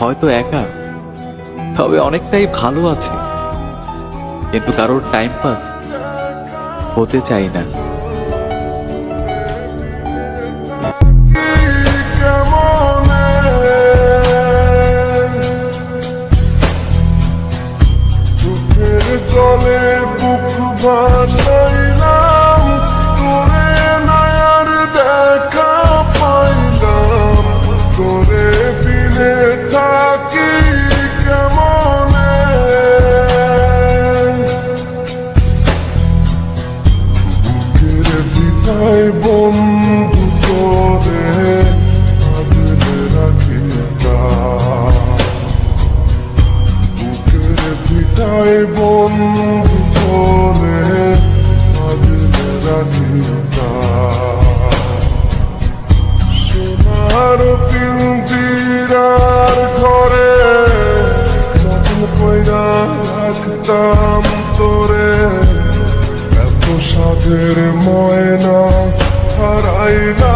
হয়তো একা, তবে অনেকটাই ভালো আছে, কিন্তু কারোর টাইম পাস হতে চাই না। চলে বুক ভাসাইলাম তোরে নয়ার দেখা পাইলাম, তোরে বিনে থাকি কেমনে, বুকের ভিটায় বন্ধু তোরে আগলে রাখি, ভিটায় বন্ধু তোরে আগলে রাখি, সোনার পিঞ্জিরার ঘরে যত্ন কইরা রাখতাম তোরে, এত সাধের ময়না হারাইলাম।